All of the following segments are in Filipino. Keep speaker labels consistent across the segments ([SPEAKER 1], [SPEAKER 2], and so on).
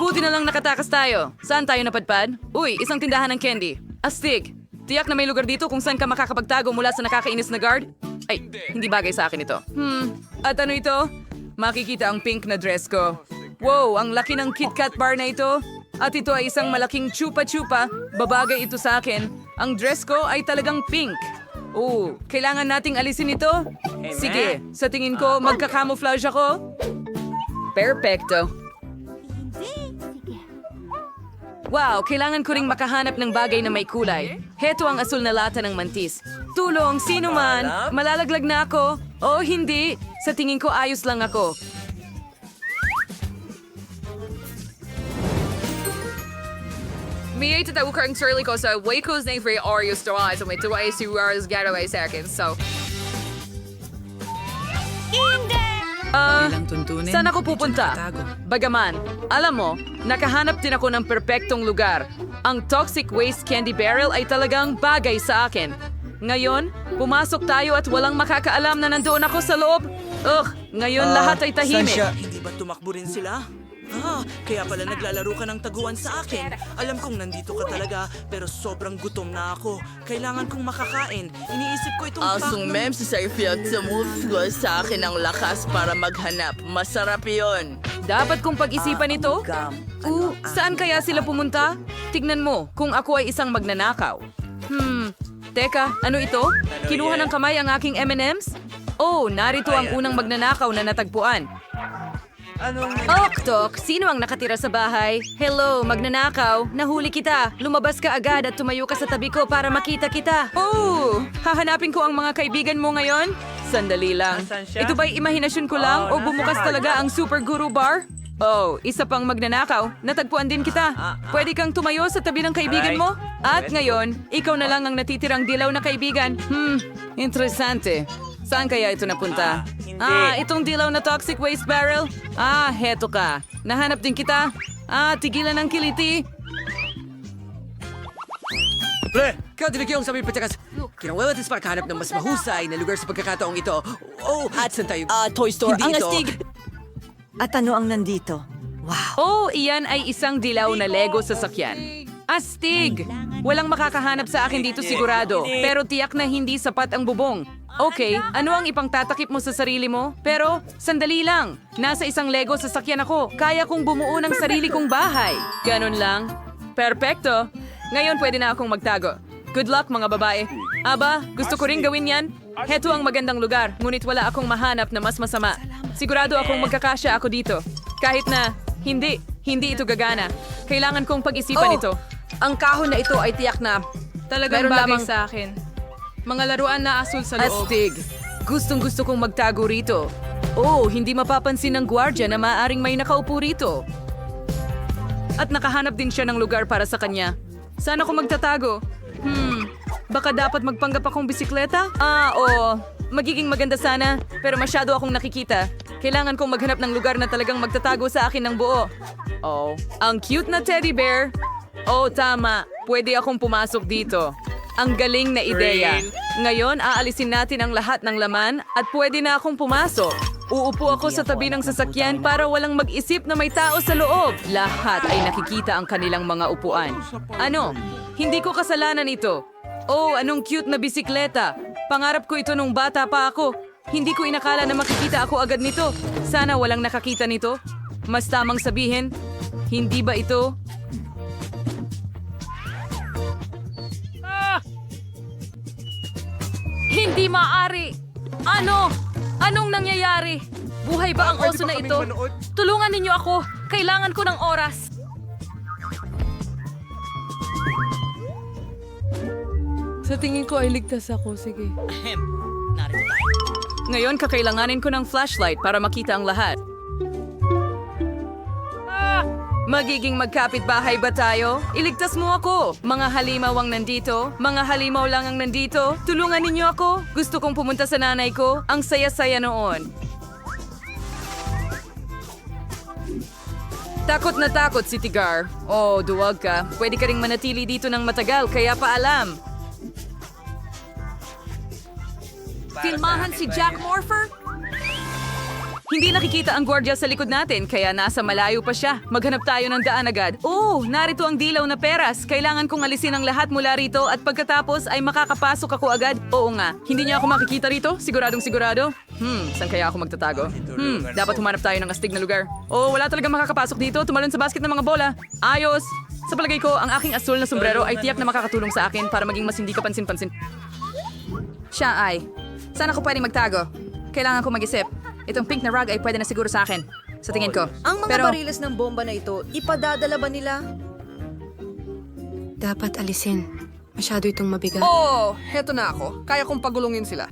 [SPEAKER 1] Buti na lang nakatakas tayo. Saan tayo napadpad? Uy, isang tindahan ng candy. Astig. Tiyak na may lugar dito kung saan ka makakapagtago mula sa nakakainis na guard? Ay, hindi bagay sa akin ito. At ano ito? Makikita ang pink na dress ko. Wow, ang laki ng KitKat bar na ito. At ito ay isang malaking chupa-chupa. Babagay ito sa akin. Ang dress ko ay talagang pink. Oh, kailangan nating alisin ito? Sige, sa tingin ko, magka-camouflage ako. Perfecto. Wow, kailangan ko ring makahanap ng bagay na may kulay. Heto ang asul na lata ng mantis. Tulong, sino man? Malalaglag na ako. Oh, hindi. Sa tingin ko, ayos lang ako. May itataw ko ang sarili ko sa Waco's name for Oreos to so may tuwa si Oreos getaway sa akin, so... Saan ako pupunta? Bagaman, alam mo, nakahanap din ako ng perpektong lugar. Ang toxic waste candy barrel ay talagang bagay sa akin. Ngayon, pumasok tayo at walang makakaalam na nandoon ako sa loob. Ngayon lahat ay tahimik.
[SPEAKER 2] Hindi ba tumakbo rin sila? Kaya pala naglalaro ka ng taguan sa akin. Alam kong nandito ka talaga, pero sobrang gutom na ako. Kailangan kong makakain. Iniisip ko itong
[SPEAKER 3] Asong mem si Seyfield sumufgo sa akin ang lakas para maghanap. Masarap yon.
[SPEAKER 1] Dapat kong pag-isipan ito? Saan kaya sila pumunta? Tignan mo, kung ako ay isang magnanakaw. Teka, ano ito? Kinuha ng kamay ang aking M&M's? Oh, narito ang unang magnanakaw na natagpuan. Tok, sino ang nakatira sa bahay? Hello, magnanakaw. Nahuli kita. Lumabas ka agad at tumayo ka sa tabi ko para makita kita. Oh, hahanapin ko ang mga kaibigan mo ngayon? Sandali lang. Ito ba'y imahinasyon ko lang o bumukas talaga ang Super Guru Bar? Oh, isa pang magnanakaw. Natagpuan din kita. Pwede kang tumayo sa tabi ng kaibigan mo? At ngayon, ikaw na lang ang natitirang dilaw na kaibigan. Interesante. Saan kaya ito napunta? Itong dilaw na toxic waste barrel? Heto ka. Nahanap din kita. Tigilan ang kiliti.
[SPEAKER 4] Pre, kadilig yung sabi patakas. Kinawalatis para kahanap ng mas mahusay na lugar sa pagkakataong ito. At saan tayo?
[SPEAKER 3] Toy Store.
[SPEAKER 4] Hindi
[SPEAKER 3] Ang
[SPEAKER 4] ito.
[SPEAKER 3] astig. At ano ang nandito?
[SPEAKER 1] Oh, iyan ay isang dilaw na Lego sasakyan. Astig! Walang makakahanap sa akin dito sigurado, pero tiyak na hindi sapat ang bubong. Okay, ano ang ipangtatakip mo sa sarili mo? Pero, sandali lang. Nasa isang Lego sasakyan ako. Kaya kong bumuo ng sarili kong bahay. Ganon lang. Perpekto. Ngayon pwede na akong magtago. Good luck mga babae. Aba, gusto ko ring gawin yan. Heto ang magandang lugar, ngunit wala akong mahanap na mas masama. Sigurado akong magkakasya ako dito. Kahit na, hindi ito gagana. Kailangan kong pag-isipan ito.
[SPEAKER 5] Ang kahon na ito ay tiyak na
[SPEAKER 1] Talagang
[SPEAKER 5] meron
[SPEAKER 1] bagay
[SPEAKER 5] lamang
[SPEAKER 1] sa akin. Mga laruan na asul sa loob. Astig. Gustong-gusto kong magtago rito. Oh, hindi mapapansin ng gwardya na maaring may nakaupo rito. At nakahanap din siya ng lugar para sa kanya. Saan ako magtatago? Baka dapat magpanggap akong bisikleta? Oo. Magiging maganda sana, pero masyado akong nakikita. Kailangan kong maghanap ng lugar na talagang magtatago sa akin ng buo. Oh, ang cute na teddy bear. Oh, tama. Pwede akong pumasok dito. Ang galing na ideya. Ngayon, aalisin natin ang lahat ng laman at pwede na akong pumasok. Uupo ako sa tabi ng sasakyan para walang mag-isip na may tao sa loob. Lahat ay nakikita ang kanilang mga upuan. Ano? Hindi ko kasalanan ito. Oh, anong cute na bisikleta. Pangarap ko ito nung bata pa ako. Hindi ko inakala na makikita ako agad nito. Sana walang nakakita nito. Mas tamang sabihin, hindi ba ito? Hindi maaari! Ano? Anong nangyayari? Buhay ba ang oso na ito? Tulungan ninyo ako! Kailangan ko ng oras!
[SPEAKER 5] Sa tingin ko ay ligtas ako. Sige.
[SPEAKER 1] Ngayon, kakailanganin ko ng flashlight para makita ang lahat. Magiging magkapit-bahay ba tayo? Iligtas mo ako! Mga halimaw ang nandito. Mga halimaw lang ang nandito. Tulungan ninyo ako. Gusto kong pumunta sa nanay ko. Ang saya-saya noon. Takot na takot si Tigar. Oh, duwag ka. Pwede ka ring manatili dito ng matagal, kaya paalam.
[SPEAKER 5] Filmahan si Jack Morpher?
[SPEAKER 1] Hindi nakikita ang gwardiya sa likod natin, kaya nasa malayo pa siya. Maghanap tayo ng daan agad. Oh, narito ang dilaw na peras. Kailangan kong alisin ang lahat mula rito at pagkatapos ay makakapasok ako agad. Oo nga, hindi niya ako makikita rito? Siguradong sigurado? Saan kaya ako magtatago? Dapat humanap tayo ng astig na lugar. Oh, wala talagang makakapasok dito. Tumalon sa basket ng mga bola. Ayos! Sa palagay ko, ang aking asul na sombrero ay tiyak na makakatulong sa akin para maging mas hindi kapansin-pansin. Siya ay, saan ako pwedeng magtago? Kailangan ko mag-isip. Itong pink na rug ay pwede na siguro sa akin. Sa tingin ko.
[SPEAKER 6] Ang mga
[SPEAKER 1] Pero,
[SPEAKER 6] bariles ng bomba na ito, ipadadala ba nila?
[SPEAKER 7] Dapat alisin. Masyado itong mabigat.
[SPEAKER 5] Oh, heto na ako. Kaya kong pagulungin sila.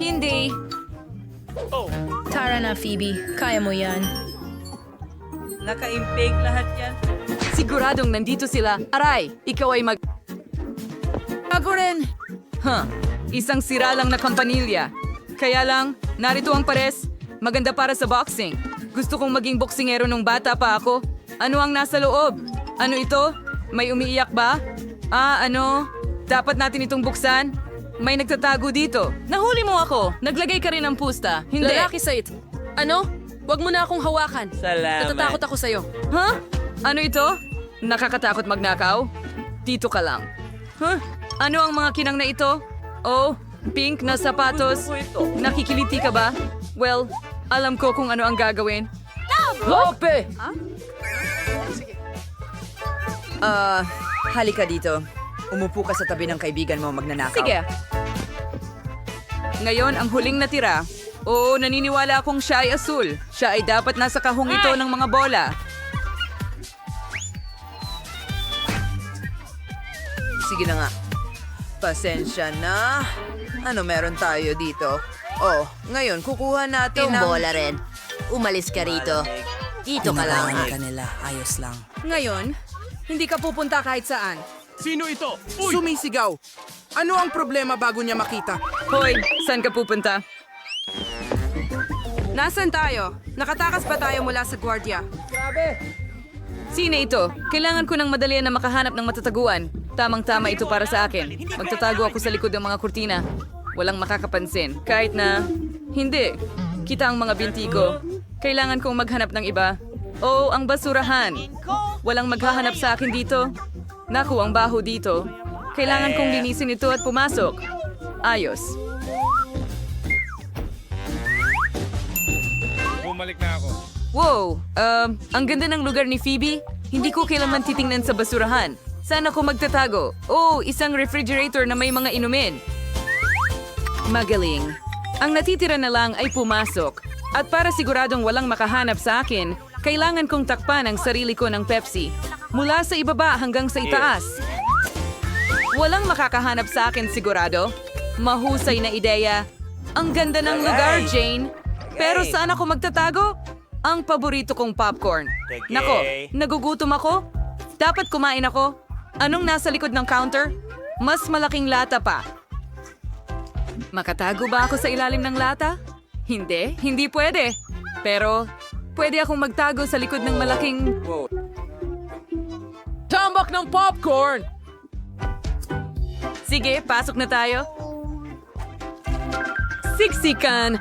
[SPEAKER 1] hindi.
[SPEAKER 8] Tara na, Phoebe. Kaya mo yan.
[SPEAKER 2] Nakaimpake lahat yan.
[SPEAKER 1] Siguradong nandito sila. Aray, ikaw ay mag... Ako rin! Isang sira lang na kampanilya. Kaya lang, narito ang pares. Maganda para sa boxing. Gusto kong maging boksingero nung bata pa ako. Ano ang nasa loob? Ano ito? May umiiyak ba? Dapat natin itong buksan? May nagtatago dito. Nahuli mo ako. Naglagay ka rin ng pusta. Hindi.
[SPEAKER 5] Lalaki sa it. Ano? Huwag mo na akong hawakan.
[SPEAKER 2] Salamat.
[SPEAKER 5] Natatakot ako sa'yo.
[SPEAKER 1] Ha? Ano ito? Nakakatakot magnakaw? Dito ka lang. Ano ang mga kinang na ito? Oh, pink na sapatos. Nakikiliti ka ba? Well, alam ko kung ano ang gagawin.
[SPEAKER 5] Lope!
[SPEAKER 6] Halika dito. Umupo ka sa tabi ng kaibigan mo magnanakaw.
[SPEAKER 1] Sige. Ngayon, ang huling natira. Oo, naniniwala akong siya ay asul. Siya ay dapat nasa kahong ito ng mga bola.
[SPEAKER 6] Sige na nga. Pasensya na. Ano meron tayo dito? Oh, ngayon kukuha natin ng...
[SPEAKER 8] bola rin. Umalis ka rito. Dito ka lang.
[SPEAKER 5] Ngayon, hindi ka pupunta kahit saan.
[SPEAKER 9] Sino ito? Sumisigaw. Ano ang problema bago niya makita?
[SPEAKER 1] Hoy, saan ka pupunta?
[SPEAKER 5] Nasaan tayo? Nakatakas ba tayo mula sa gwardiya?
[SPEAKER 1] Sino ito? Kailangan ko ng madalian na makahanap ng matataguan. Tamang-tama ito para sa akin. Magtatago ako sa likod ng mga kurtina. Walang makakapansin. Kahit na... Hindi. Kita ang mga binti ko. Kailangan kong maghanap ng iba. Oh, ang basurahan. Walang maghahanap sa akin dito. Naku, ang baho dito. Kailangan kong linisin ito at pumasok. Ayos.
[SPEAKER 9] Bumalik na ako.
[SPEAKER 1] Wow, ang ganda ng lugar ni Phoebe. Hindi ko kailanman titingnan sa basurahan. Saan ako magtatago? Oh, isang refrigerator na may mga inumin. Magaling. Ang natitira na lang ay pumasok. At para siguradong walang makahanap sa akin, kailangan kong takpan ang sarili ko ng Pepsi. Mula sa ibaba hanggang sa itaas. Walang makakahanap sa akin sigurado. Mahusay na ideya. Ang ganda ng lugar, Jane. Pero saan ako magtatago? Ang paborito kong popcorn. Nako, nagugutom ako? Dapat kumain ako? Anong nasa likod ng counter? Mas malaking lata pa. Makatago ba ako sa ilalim ng lata? Hindi, hindi pwede. Pero, pwede akong magtago sa likod ng malaking...
[SPEAKER 5] Tambak ng popcorn!
[SPEAKER 1] Sige, pasok na tayo. Siksikan!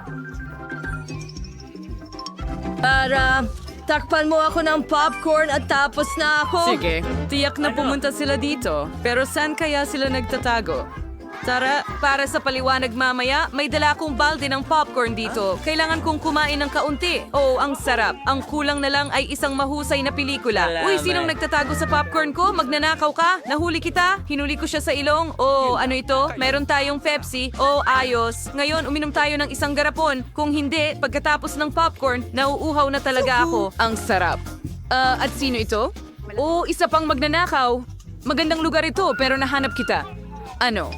[SPEAKER 1] Para, takpan mo ako ng popcorn at tapos na ako. Sige, tiyak na pumunta sila dito. Pero saan kaya sila nagtatago? Tara, para sa paliwanag mamaya, may dala akong balde ng popcorn dito. Kailangan kong kumain ng kaunti. Oh, ang sarap. Ang kulang na lang ay isang mahusay na pelikula. Uy, sinong nagtatago sa popcorn ko? Magnanakaw ka? Nahuli kita? Hinuli ko siya sa ilong? Oh, ano ito? Meron tayong Pepsi? Oh, ayos. Ngayon, uminom tayo ng isang garapon. Kung hindi, pagkatapos ng popcorn, nauuhaw na talaga ako. Ang sarap. At sino ito? Oh, isa pang magnanakaw. Magandang lugar ito, pero nahanap kita. Ano?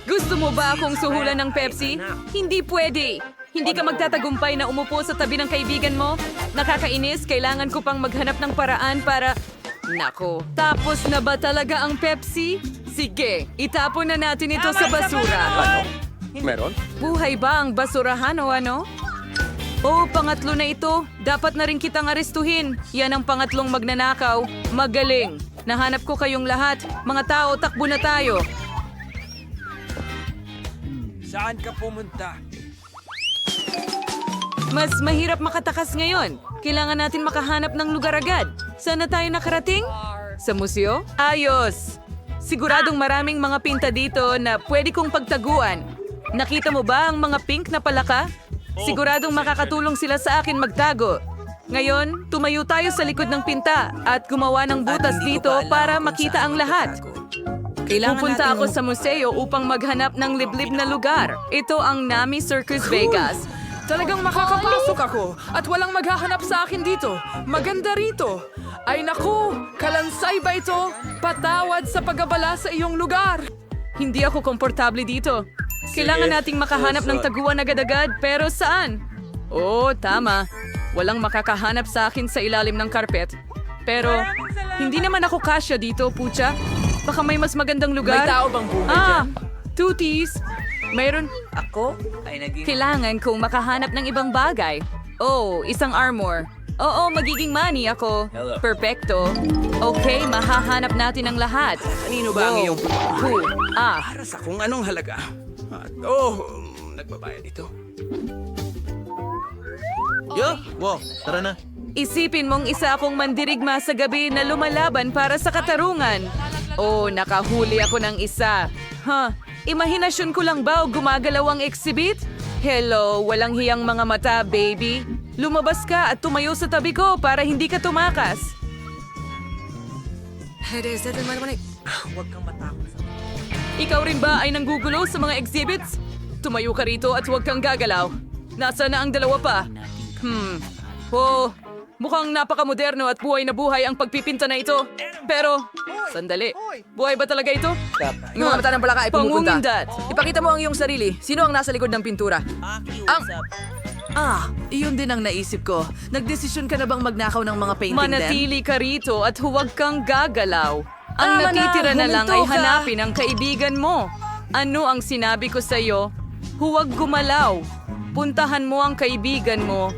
[SPEAKER 1] Gusto mo ba akong suhulan ng Pepsi? Hindi pwede. Hindi ka magtatagumpay na umupo sa tabi ng kaibigan mo. Nakakainis, kailangan ko pang maghanap ng paraan para... Nako, tapos na ba talaga ang Pepsi? Sige, itapon na natin ito sa basura.
[SPEAKER 9] Meron?
[SPEAKER 1] Buhay ba ang basurahan o ano? Oh, pangatlo na ito. Dapat na rin kitang arestuhin. Yan ang pangatlong magnanakaw. Magaling. Nahanap ko kayong lahat. Mga tao, takbo na tayo.
[SPEAKER 9] Saan ka pumunta?
[SPEAKER 1] Mas mahirap makatakas ngayon. Kailangan natin makahanap ng lugar agad. Saan na tayo nakarating? Sa museo? Ayos! Siguradong maraming mga pinta dito na pwede kong pagtaguan. Nakita mo ba ang mga pink na palaka? Siguradong makakatulong sila sa akin magtago. Ngayon, tumayo tayo sa likod ng pinta at gumawa ng butas dito para makita ang lahat. Pupunta ako sa museo upang maghanap ng liblib na lugar. Ito ang Nami Circus Vegas.
[SPEAKER 9] Talagang makakapasok ako at walang maghahanap sa akin dito. Maganda rito. Ay naku, kalansay ba ito? Patawad sa pag-abala sa iyong lugar.
[SPEAKER 1] Hindi ako komportable dito. Kailangan nating makahanap ng taguan agad-agad, pero saan? Oo, tama. Walang makakahanap sa akin sa ilalim ng karpet. Pero, hindi naman ako kasya dito, pucha. Baka may mas magandang lugar.
[SPEAKER 9] May tao bang buhay dyan?
[SPEAKER 1] Tooties. Mayroon.
[SPEAKER 2] Ako ay naging...
[SPEAKER 1] Kailangan kong makahanap ng ibang bagay. Oh, isang armor. Oo, magiging money ako. Perfecto. Okay, mahahanap natin ang lahat.
[SPEAKER 9] Kanino ba ang
[SPEAKER 1] Wow.
[SPEAKER 9] iyong...
[SPEAKER 1] Who?
[SPEAKER 9] Para sa kung anong halaga. At nagbabayad ito.
[SPEAKER 10] Tara na.
[SPEAKER 1] Isipin mong isa akong mandirigma sa gabi na lumalaban para sa katarungan. Oh, nakahuli ako ng isa. Imahinasyon ko lang ba o gumagalaw ang exhibit? Hello, walang hiyang mga mata, baby. Lumabas ka at tumayo sa tabi ko para hindi ka tumakas. Ikaw rin ba ay nanggugulo sa mga exhibits? Tumayo ka rito at huwag kang gagalaw. Nasaan na ang dalawa pa? Oh, mukhang napakamoderno at buhay na buhay ang pagpipinta na ito. Pero, sandali. Buhay ba talaga ito?
[SPEAKER 6] Yung mga mata ng palaka ay pumupunta.
[SPEAKER 1] Pangungindat.
[SPEAKER 6] Ipakita mo ang iyong sarili. Sino ang nasa likod ng pintura? Iyon din ang naisip ko. Nagdesisyon ka na bang magnakaw ng mga painting
[SPEAKER 1] Manatili ka rito at huwag kang gagalaw. Ang
[SPEAKER 6] Tama na,
[SPEAKER 1] natitira na lang ay
[SPEAKER 6] huminto ka.
[SPEAKER 1] hanapin ang kaibigan mo. Ano ang sinabi ko sa'yo? Huwag gumalaw. Puntahan mo ang kaibigan mo.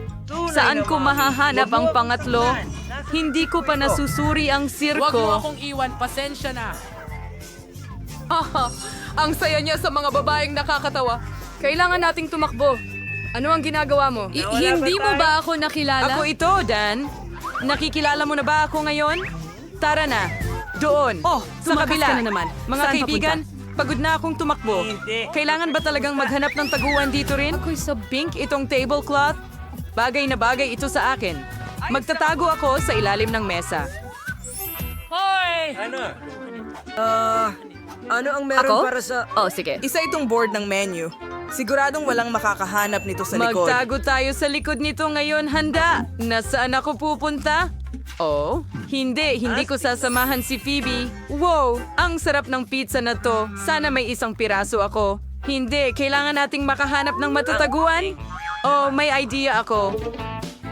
[SPEAKER 1] Saan ko mahahanap ang pangatlo? Hindi ko pa nasusuri ang
[SPEAKER 9] Huwag mo
[SPEAKER 1] sirko.
[SPEAKER 9] akong iwan, pasensya na.
[SPEAKER 5] Ang saya niya sa mga babaeng nakakatawa. Kailangan nating tumakbo. Ano ang ginagawa mo?
[SPEAKER 1] Hindi mo ba ako nakilala? Ako ito, Dan. Nakikilala mo na ba ako ngayon? Tara na. Doon. Sa
[SPEAKER 5] tumakas
[SPEAKER 1] kabila.
[SPEAKER 5] ka na naman.
[SPEAKER 1] Mga
[SPEAKER 5] Saan
[SPEAKER 1] kaibigan, pagod na akong tumakbo. Kailangan ba talagang maghanap ng taguan dito rin? Ako'y sa pink itong tablecloth. Bagay na bagay ito sa akin. Magtatago ako sa ilalim ng mesa.
[SPEAKER 6] Ano ang meron
[SPEAKER 1] Ako?
[SPEAKER 6] para sa...
[SPEAKER 1] Oh, sige.
[SPEAKER 2] Isa itong board ng menu. Siguradong walang makakahanap nito sa likod.
[SPEAKER 1] Magtago tayo sa likod nito ngayon, handa. Nasaan ako pupunta? Oh, hindi ko sasamahan si Phoebe. Wow, ang sarap ng pizza na to. Sana may isang piraso ako. Hindi, kailangan nating makahanap ng matataguan. Oh, may idea ako.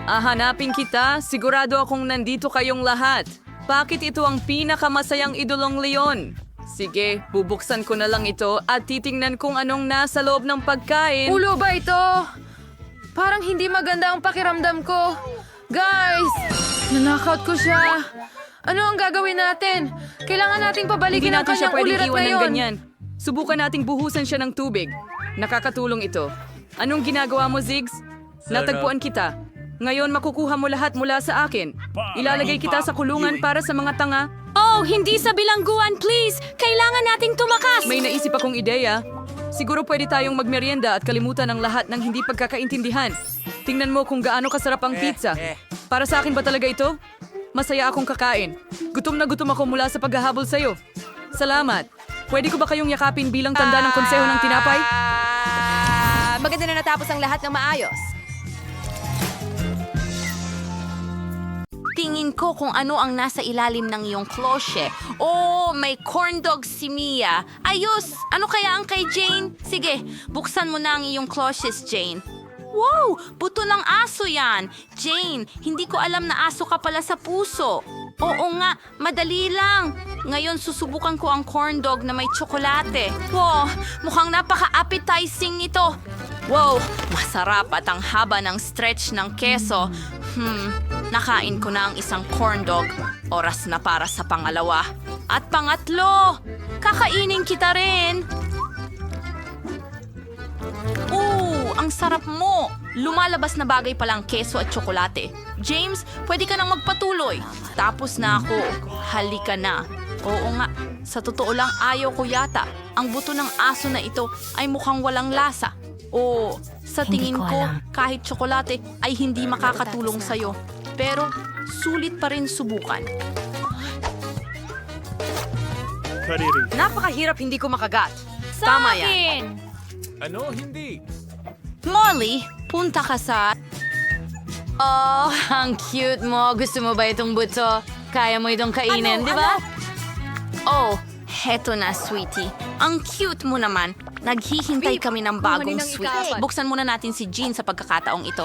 [SPEAKER 1] Hanapin kita, sigurado akong nandito kayong lahat. Bakit ito ang pinakamasayang idolong leon? Sige, bubuksan ko na lang ito at titingnan kung anong nasa loob ng pagkain.
[SPEAKER 5] Ulo ba ito? Parang hindi maganda ang pakiramdam ko. Guys! Nanakaut ko siya. Ano ang gagawin natin? Kailangan nating
[SPEAKER 1] Hindi
[SPEAKER 5] pabalikin ang
[SPEAKER 1] natin siya
[SPEAKER 5] kanyang
[SPEAKER 1] pwedeng
[SPEAKER 5] ulirat
[SPEAKER 1] iwan ng
[SPEAKER 5] ngayon.
[SPEAKER 1] ganyan. Subukan nating buhusan siya ng tubig. Nakakatulong ito. Anong ginagawa mo, Ziggs? Natagpuan kita. Ngayon makukuha mo lahat mula sa akin. Ilalagay kita sa kulungan para sa mga tanga.
[SPEAKER 8] Oh, hindi sa bilangguan, please! Kailangan nating tumakas!
[SPEAKER 1] May naisip akong ideya. Siguro pwede tayong magmerienda at kalimutan ang lahat ng hindi pagkakaintindihan. Tingnan mo kung gaano kasarap ang pizza. Para sa akin ba talaga ito? Masaya akong kakain. Gutom na gutom ako mula sa paghahabol sa'yo. Salamat. Pwede ko ba kayong yakapin bilang tanda ng konseho ng tinapay?
[SPEAKER 8] Maganda na natapos ang lahat ng maayos. Tingin ko kung ano ang nasa ilalim ng iyong klosye. Oh, may corn dog si Mia. Ayos! Ano kaya ang kay Jane? Sige, buksan mo na ang iyong kloshes, Jane. Wow! Buto ng aso yan! Jane, hindi ko alam na aso ka pala sa puso. Oo nga, madali lang. Ngayon susubukan ko ang corn dog na may tsokolate. Wow, mukhang napaka-appetizing nito. Wow, masarap at ang haba ng stretch ng keso. Nakain ko na ang isang corn dog. Oras na para sa pangalawa. At pangatlo, kakainin kita rin. Ang Ang sarap mo! Lumalabas na bagay palang keso at tsokolate. James, pwede ka nang magpatuloy. Tapos na ako. Halika na. Oo nga, sa totoo lang ayaw ko yata. Ang buto ng aso na ito ay mukhang walang lasa. Oo, sa tingin ko, kahit tsokolate ay hindi makakatulong sa'yo. Pero, sulit pa rin subukan.
[SPEAKER 1] Napakahirap hindi ko makagat.
[SPEAKER 8] Sa
[SPEAKER 1] Tama
[SPEAKER 8] akin!
[SPEAKER 10] Ano? Hindi.
[SPEAKER 8] Molly, punta ka sa...
[SPEAKER 5] Oh, ang cute mo. Gusto mo ba itong buto? Kaya mo itong kainin, di ba?
[SPEAKER 8] Oh, heto na, sweetie. Ang cute mo naman. Naghihintay kami ng bagong sweet. Buksan muna natin si Jean sa pagkakataong ito.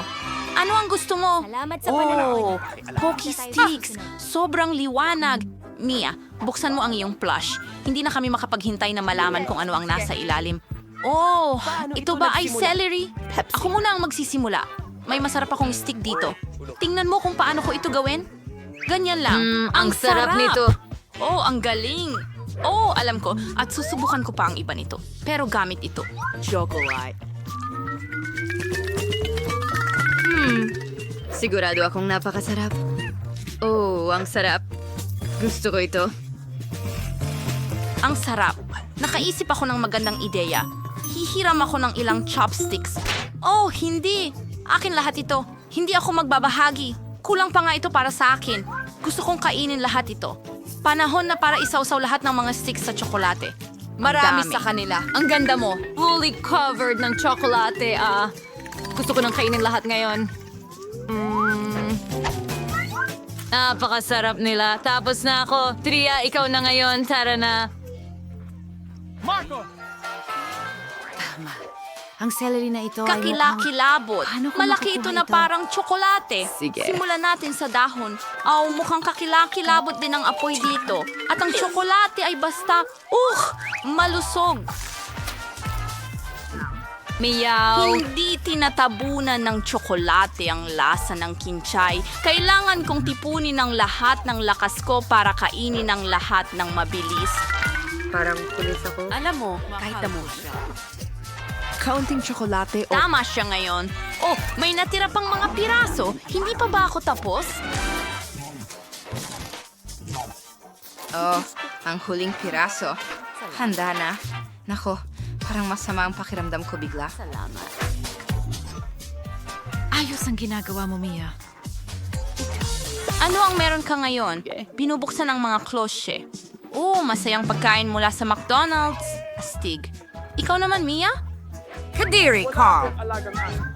[SPEAKER 8] Ano ang gusto mo? Oh, Pocky Sticks. Sobrang liwanag. Mia, buksan mo ang iyong plush. Hindi na kami makapaghintay na malaman kung ano ang nasa ilalim. Oh, ito ba ay celery? Ako muna ang magsisimula. May masarap akong stick dito. Tingnan mo kung paano ko ito gawin. Ganyan lang.
[SPEAKER 5] ang sarap nito.
[SPEAKER 8] Oh, ang galing. Oh, alam ko. At susubukan ko pa ang iba nito. Pero gamit ito.
[SPEAKER 1] Chocolate.
[SPEAKER 5] Sigurado akong napakasarap. Oh, ang sarap. Gusto ko ito.
[SPEAKER 8] Ang sarap. Nakaisip ako ng magandang ideya. Hihiram ako ng ilang chopsticks. Oh, hindi. Akin lahat ito. Hindi ako magbabahagi. Kulang pa nga ito para sa akin. Gusto kong kainin lahat ito. Panahon na para isawsaw lahat ng mga sticks sa tsokolate.
[SPEAKER 5] Marami
[SPEAKER 8] Dami.
[SPEAKER 5] sa kanila. Ang ganda mo. Fully covered ng tsokolate. Gusto ko nang kainin lahat ngayon. Napakasarap nila. Tapos na ako. Tria, ikaw na ngayon. Tara na.
[SPEAKER 7] Ang celery na ito
[SPEAKER 8] Kakilakilabot.
[SPEAKER 7] Paano ko
[SPEAKER 8] Malaki ito
[SPEAKER 7] makukuha
[SPEAKER 8] na
[SPEAKER 7] ito?
[SPEAKER 8] parang tsokolate.
[SPEAKER 5] Sige.
[SPEAKER 8] Simulan natin sa dahon. Mukhang kakilakilabot din ang apoy dito. At ang tsokolate ay basta, malusog.
[SPEAKER 5] Meow.
[SPEAKER 8] Hindi tinatabunan ng tsokolate ang lasa ng kinchay. Kailangan kong tipunin ang lahat ng lakas ko para kainin ang lahat ng mabilis.
[SPEAKER 7] Parang pulis ako.
[SPEAKER 1] Alam mo, kahit mo. Kaunting tsokolate o...
[SPEAKER 8] Tama siya ngayon. Oh, may natira pang mga piraso. Hindi pa ba ako tapos?
[SPEAKER 6] Oh, ang huling piraso. Handa na. Nako, parang masama ang pakiramdam ko bigla.
[SPEAKER 7] Ayos ang ginagawa mo, Mia.
[SPEAKER 8] Ano ang meron ka ngayon? Binubuksan ang mga klosye. Oh, masayang pagkain mula sa McDonald's. Astig. Ikaw naman, Mia?
[SPEAKER 1] Kadiri, Carl.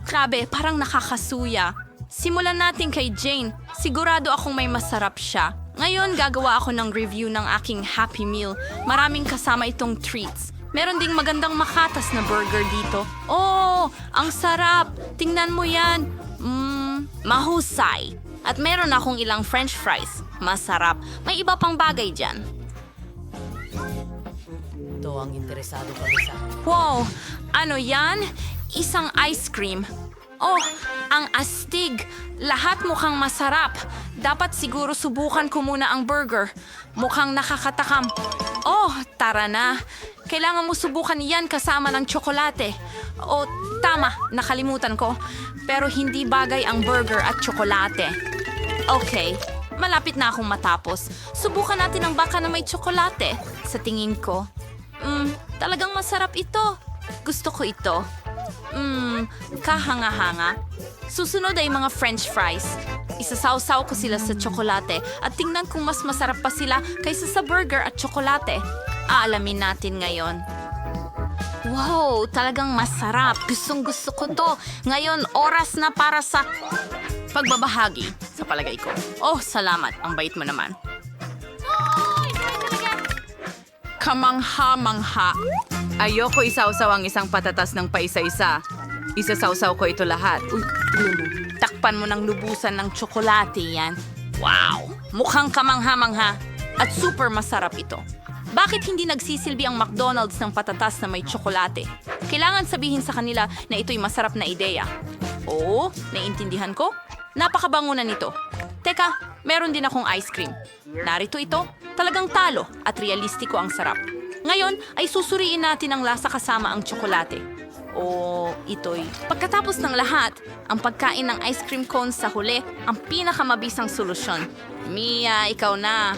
[SPEAKER 8] Grabe, parang nakakasuya. Simulan natin kay Jane. Sigurado akong may masarap siya. Ngayon, gagawa ako ng review ng aking Happy Meal. Maraming kasama itong treats. Meron ding magandang makatas na burger dito. Oh, ang sarap! Tingnan mo yan. Mahusay. At meron akong ilang french fries. Masarap. May iba pang bagay dyan. Wow! Ano yan? Isang ice cream. Oh, ang astig. Lahat mukhang masarap. Dapat siguro subukan ko muna ang burger. Mukhang nakakatakam. Oh, tara na. Kailangan mo subukan yan kasama ng tsokolate. Oh, tama. Nakalimutan ko. Pero hindi bagay ang burger at tsokolate. Okay. Malapit na akong matapos. Subukan natin ang baka na may tsokolate. Sa tingin ko. Talagang masarap ito. Gusto ko ito. Kahanga-hanga. Susunod ay mga french fries. Isasawsaw ko sila sa tsokolate at tingnan kung mas masarap pa sila kaysa sa burger at tsokolate. Aalamin natin ngayon. Wow, talagang masarap. Gustong-gusto ko to. Ngayon, oras na para sa pagbabahagi sa palagay ko. Oh, salamat. Ang bait mo naman. Kamangha-mangha.
[SPEAKER 1] Ayoko isawsaw ang isang patatas ng paisa-isa. Isasawsaw ko ito lahat. Uy,
[SPEAKER 8] Takpan mo ng lubusan ng tsokolate yan. Wow! Mukhang kamangha-mangha. At super masarap ito. Bakit hindi nagsisilbi ang McDonald's ng patatas na may tsokolate? Kailangan sabihin sa kanila na ito'y masarap na ideya. Oo, naiintindihan ko. Napakabango na nito. Teka, meron din akong ice cream. Narito ito. Talagang talo at realistiko ang sarap. Ngayon ay susuriin natin ang lasa kasama ang tsokolate. O ito'y... Pagkatapos ng lahat, ang pagkain ng ice cream cone sa huli ang pinakamabisang solusyon. Mia, ikaw na.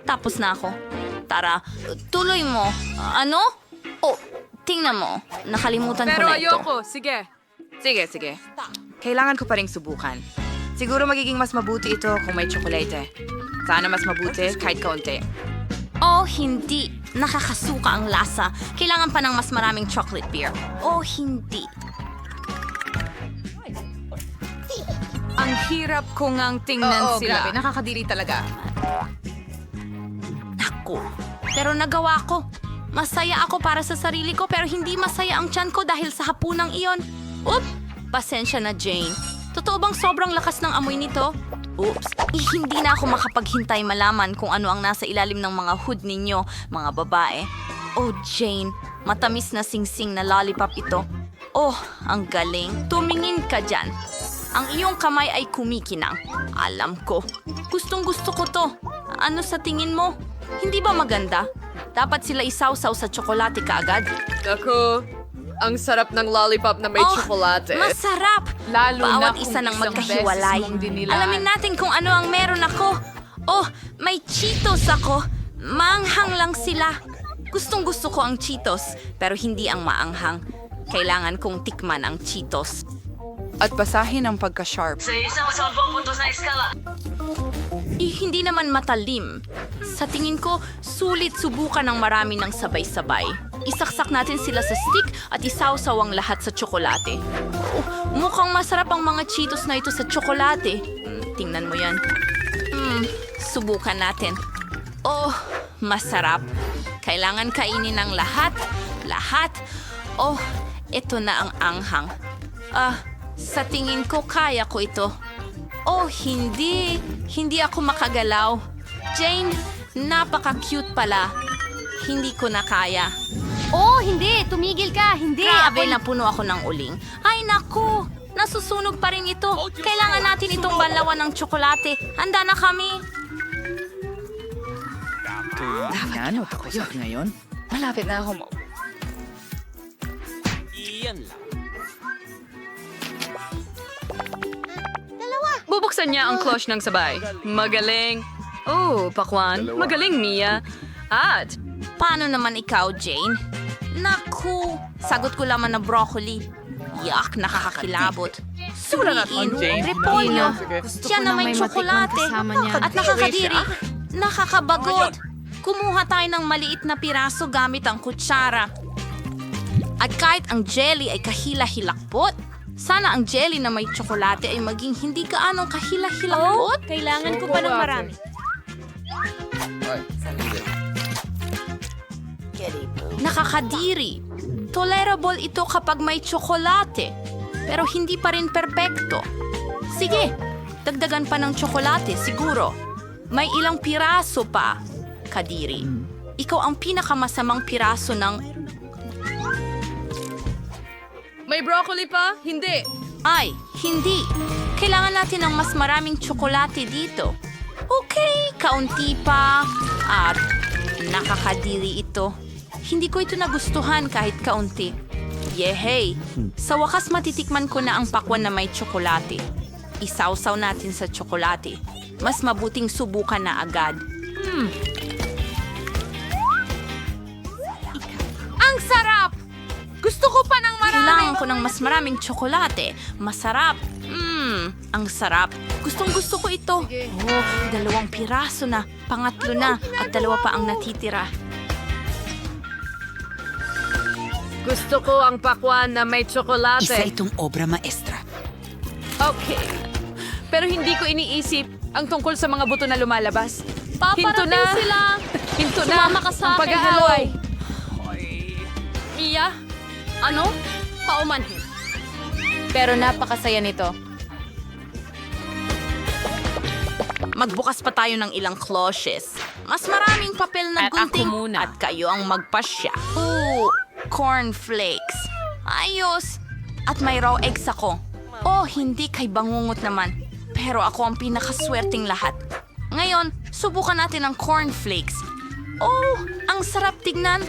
[SPEAKER 8] Tapos na ako. Tara, tuloy mo. Ano? Oh, tingnan mo. Nakalimutan ko
[SPEAKER 5] Pero
[SPEAKER 8] na ito.
[SPEAKER 5] ayoko. Sige.
[SPEAKER 6] Sige. Kailangan ko pa ring subukan. Siguro magiging mas mabuti ito kung may tsokolate. Sana mas mabuti kahit kaunti.
[SPEAKER 8] Oh, hindi. Nakakasuka ang lasa. Kailangan pa ng mas maraming chocolate beer. Oh, hindi.
[SPEAKER 5] Ang hirap ko ngang tingnan sila.
[SPEAKER 6] grabe. Nakakadiri talaga.
[SPEAKER 8] Naku. Pero nagawa ko. Masaya ako para sa sarili ko pero hindi masaya ang tiyan ko dahil sa hapunang iyon. Oop! Pasensya na, Jane. Totoo bang sobrang lakas ng amoy nito? Oops. Hindi na ako makapaghintay malaman kung ano ang nasa ilalim ng mga hood ninyo, mga babae. Oh, Jane. Matamis na singsing na lollipop ito. Oh, ang galing. Tumingin ka dyan. Ang iyong kamay ay kumikinang. Alam ko. Gustong-gusto ko to. Ano sa tingin mo? Hindi ba maganda? Dapat sila isawsaw sa tsokolate kaagad.
[SPEAKER 5] Naku, ang sarap ng lollipop na may tsokolate.
[SPEAKER 8] Masarap!
[SPEAKER 5] Lalo na
[SPEAKER 8] Bawat
[SPEAKER 5] kung
[SPEAKER 8] isa ng
[SPEAKER 5] isang
[SPEAKER 8] magkahiwalay.
[SPEAKER 5] beses mong dinilaan.
[SPEAKER 8] Alamin natin kung ano ang meron ako. Oh, may Cheetos ako. Maanghang lang sila. Gustong-gusto ko ang Cheetos, pero hindi ang maanghang. Kailangan kong tikman ang Cheetos.
[SPEAKER 6] At basahin ang pagka-sharp.
[SPEAKER 8] Hindi naman matalim. Sa tingin ko, sulit subukan ng marami ng sabay-sabay. Isaksak natin sila sa stick at isawsaw ang lahat sa tsokolate. Oh, mukhang masarap ang mga Cheetos na ito sa tsokolate. Tingnan mo yan. Subukan natin. Oh, masarap. Kailangan kainin ng lahat. Lahat. Oh, ito na ang anghang. Sa tingin ko, kaya ko ito. Oh, hindi. Hindi ako makagalaw. Jane, napaka-cute pala. Hindi ko na kaya.
[SPEAKER 7] Oh, hindi! Tumigil ka! Hindi!
[SPEAKER 8] Grabe, napuno ako ng uling. Ay, naku! Nasusunog pa rin ito. Kailangan natin itong banlawan ng tsokolate. Handa na kami.
[SPEAKER 6] Ano, tapos ngayon? Malapit na ako mo.
[SPEAKER 1] Bubuksan niya ang cloche ng sabay. Magaling. Oh, Pakwan. Magaling, Mia. At
[SPEAKER 8] Paano naman ikaw, Jane? Naku! Sagot ko lamang na broccoli. Yak, nakakakilabot. Suriin, repolyo. Diyan na may tsokolate. At nakakadiri. Nakakabagot. Kumuha tayo ng maliit na piraso gamit ang kutsara. At kahit ang jelly ay kahila-hilakbot, sana ang jelly na may tsokolate ay maging hindi gaanong kahila-hilakbot.
[SPEAKER 7] Kailangan ko pa ng marami.
[SPEAKER 8] Nakakadiri. Tolerable ito kapag may tsokolate, pero hindi pa rin perpekto. Sige, dagdagan pa ng tsokolate siguro. May ilang piraso pa, Kadiri. Ikaw ang pinakamasamang piraso ng...
[SPEAKER 5] May broccoli pa? Hindi.
[SPEAKER 8] Ay, hindi. Kailangan natin ng mas maraming tsokolate dito. Okay, kaunti pa. At nakakadiri ito. Hindi ko ito nagustuhan kahit kaunti. Yehey! Sa wakas matitikman ko na ang pakwan na may tsokolate. Isawsaw natin sa tsokolate. Mas mabuting subukan na agad.
[SPEAKER 5] Ang sarap! Gusto ko pa ng marami.
[SPEAKER 8] Kailangan ko ng mas maraming tsokolate. Masarap. Ang sarap. Gustong-gusto ko ito. Oh, 2 piraso na. Pangatlo na. At 2 pa ang natitira.
[SPEAKER 5] Gusto ko ang pakwan na may tsokolate.
[SPEAKER 11] Isa itong obra maestra.
[SPEAKER 5] Okay. Pero hindi ko iniisip ang tungkol sa mga buto na lumalabas.
[SPEAKER 7] Paparating
[SPEAKER 5] na.
[SPEAKER 7] sila!
[SPEAKER 5] Hinto na.
[SPEAKER 7] Sumama ka sa
[SPEAKER 5] Ang
[SPEAKER 7] akin,
[SPEAKER 5] pag-aaway.
[SPEAKER 7] Mia? Ano? Paumanhin.
[SPEAKER 5] Pero napakasaya nito.
[SPEAKER 8] Magbukas pa tayo ng ilang cloches. Mas maraming papel na
[SPEAKER 7] At ako
[SPEAKER 8] gunting.
[SPEAKER 7] muna.
[SPEAKER 8] At kayo ang magpasya. Ooh, cornflakes. Ayos. At may raw eggs ako. Oh, hindi kay bangungot naman. Pero ako ang pinakaswerteng lahat. Ngayon, subukan natin ang cornflakes. Oh, ang sarap tignan.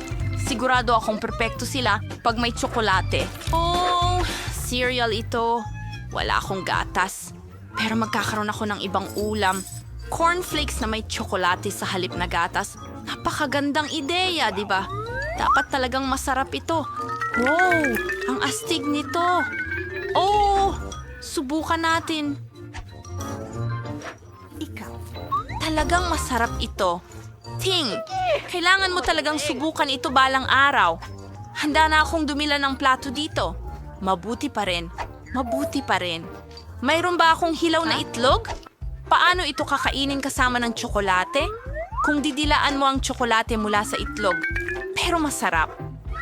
[SPEAKER 8] Sigurado akong perpekto sila pag may tsokolate. Oh, cereal ito. Wala akong gatas. Pero magkakaroon ako ng ibang ulam. Cornflakes na may tsokolate sa halip na gatas. Napakagandang ideya, di ba? Dapat talagang masarap ito. Wow, ang astig nito. Oh, subukan natin. Talagang masarap ito. Ting, kailangan mo talagang subukan ito balang araw. Handa na akong dumila ng plato dito. Mabuti pa rin. Mabuti pa rin. Mayroon ba akong hilaw na itlog? Paano ito kakainin kasama ng tsokolate? Kung didilaan mo ang tsokolate mula sa itlog. Pero masarap.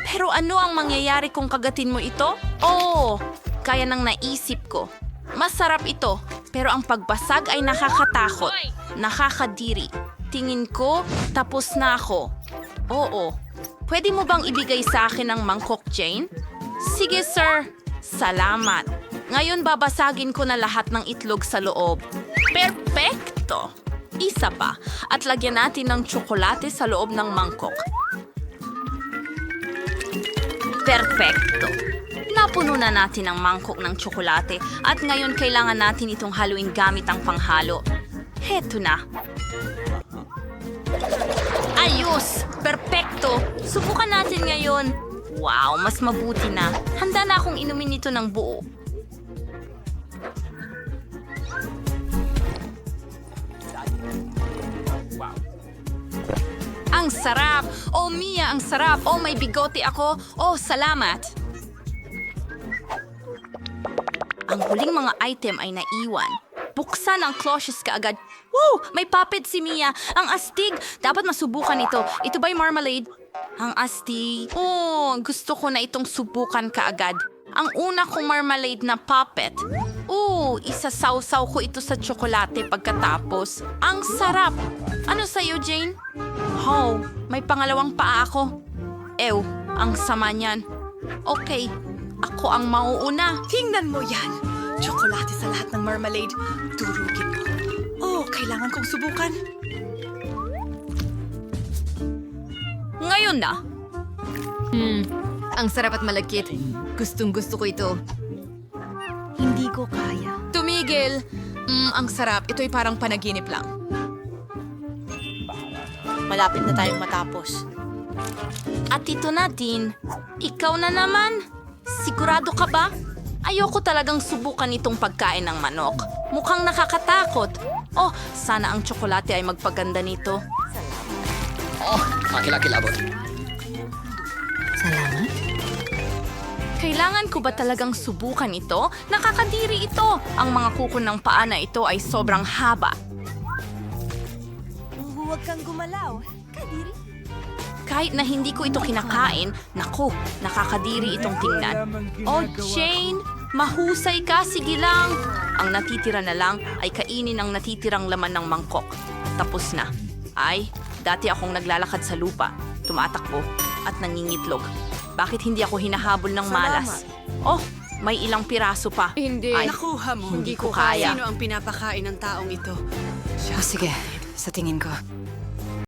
[SPEAKER 8] Pero ano ang mangyayari kung kagatin mo ito? Oh, kaya nang naisip ko. Masarap ito, pero ang pagbasag ay nakakatakot. Nakakadiri. Tingin ko, tapos na ako. Oo. Pwede mo bang ibigay sa akin ang mangkok, Jane? Sige, sir. Salamat. Ngayon babasagin ko na lahat ng itlog sa loob. Perpekto! Isa pa. At lagyan natin ng tsokolate sa loob ng mangkok. Perpekto! Napuno na natin ang mangkok ng tsokolate at ngayon kailangan natin itong haluin gamit ang panghalo. Heto na. Ayos! Perpekto! Subukan natin ngayon. Wow, mas mabuti na. Handa na akong inumin ito ng buo. Ang sarap! Oh, Mia, ang sarap! Oh, may bigote ako! Oh, salamat! Ang huling mga item ay naiwan. Buksan ang cloches kaagad. Woo! May puppet si Mia. Ang astig! Dapat masubukan ito. Ito ba'y marmalade? Ang astig. Oh, gusto ko na itong subukan kaagad. Ang una kong marmalade na puppet. Isasawsaw ko ito sa tsokolate pagkatapos. Ang sarap! Ano sa'yo, Jane? Oh, may pangalawang paa ako. Ew, ang sama niyan. Okay, ako ang mauuna.
[SPEAKER 1] Tingnan mo yan! Tsokolate sa lahat ng marmalade. Durugin ko. Oh, kailangan kong subukan.
[SPEAKER 8] Ngayon na.
[SPEAKER 5] Ang sarap at malagkit. Gustong-gusto ko ito.
[SPEAKER 7] Hindi ko kaya.
[SPEAKER 5] Tumigil! Ang sarap. Ito'y parang panaginip lang.
[SPEAKER 7] Malapit na tayong matapos.
[SPEAKER 8] At ito na din. Ikaw na naman. Sigurado ka ba? Ayoko talagang subukan itong pagkain ng manok. Mukhang nakakatakot. Oh, sana ang tsokolate ay magpaganda nito.
[SPEAKER 4] Makilakilabot.
[SPEAKER 7] Salamat.
[SPEAKER 8] Kailangan ko ba talagang subukan ito? Nakakadiri ito. Ang mga kuko ng paa na ito ay sobrang haba.
[SPEAKER 7] Huwag kang gumalaw. Kadiri.
[SPEAKER 8] Kahit na hindi ko ito kinakain, naku, nakakadiri itong tingnan. Oh, Jane, mahusay ka, sige lang. Ang natitira na lang ay kainin ang natitirang laman ng mangkok. Tapos na. Ay, dati akong naglalakad sa lupa, tumatakbo, at nangingitlog. Bakit hindi ako hinahabol ng malas? Oh, may ilang piraso pa.
[SPEAKER 1] Hindi.
[SPEAKER 8] Ay,
[SPEAKER 1] Nakuha mo.
[SPEAKER 8] hindi ko kaya.
[SPEAKER 1] Sino ang pinapakain ng taong ito?
[SPEAKER 6] Sige, sa tingin ko.